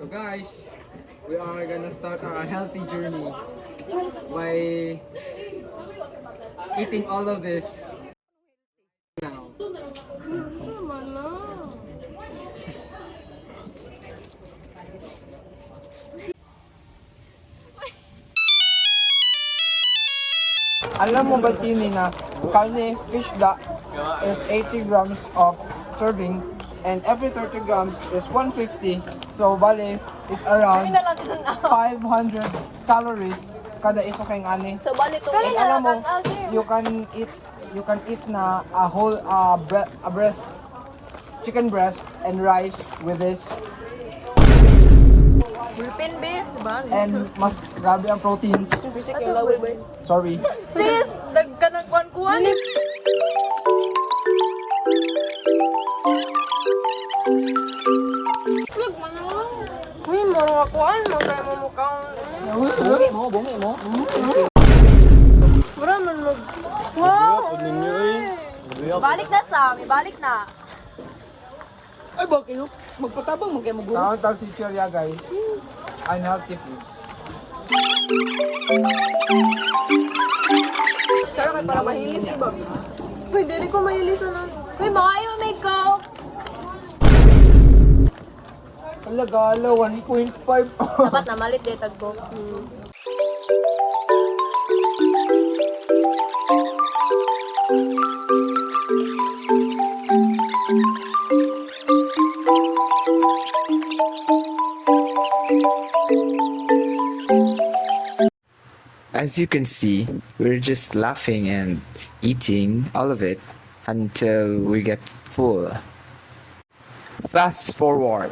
So guys, we are gonna start our healthy journey by eating all of this now. Sama na. Alam mo ba, Chini, na karne, fish da is 80 grams of serving and every 30 grams is 150. So, bali, it's around 500 calories kada isa kayong ani. So, bali to. And alam mo, you can eat na a whole chicken breast and rice with this. Bulpin, be. Diba? And mas grabe ang proteins. Bisik yung lawi, be. Sorry. Sis, dagka ng kuwan-kuwan. Lag mo naman. Uy, marong akuan. Magkaya mo mukhang. Bungi mo. Mura man mag... Wow! Balik na sa amin. Balik na. Ay, ba kayo? Magpatabang, magkaya magulo. Ang tag teacher ya guys. Unhealthy foods. Pero kaya para mahilis, diba? Uy, dili ko mahilis na. Uy, makayo may coke. Alagala, 1.5. Dapat na malit dito ko. As you can see, we're just laughing and eating all of it until we get full. Fast forward.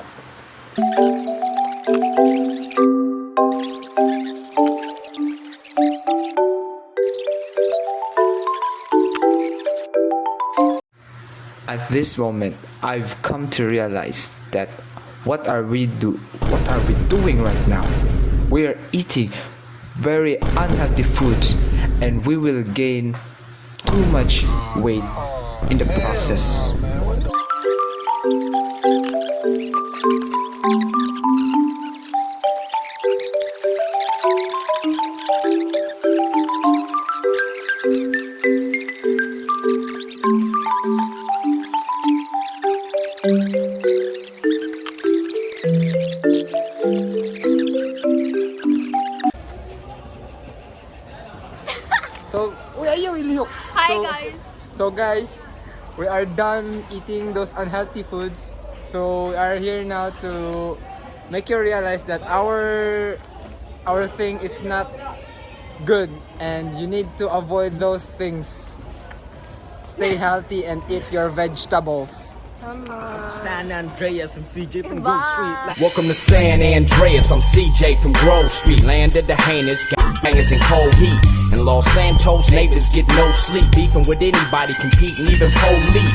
At this moment, I've come to realize that what are we doing right now? We are eating very unhealthy foods and we will gain too much weight in the process. So, ayaw ilihok. Hi, guys. So guys, we are done eating those unhealthy foods. So we are here now to make you realize that our thing is not good and you need to avoid those things. Stay healthy and eat your vegetables. San Andreas and CJ from Grove Bye. Street. Welcome to San Andreas, I'm CJ from Grove Street. Land of the heinous, bangers in cold heat. In Los Santos, neighbors get no sleep. Beefing with anybody, competing, even police.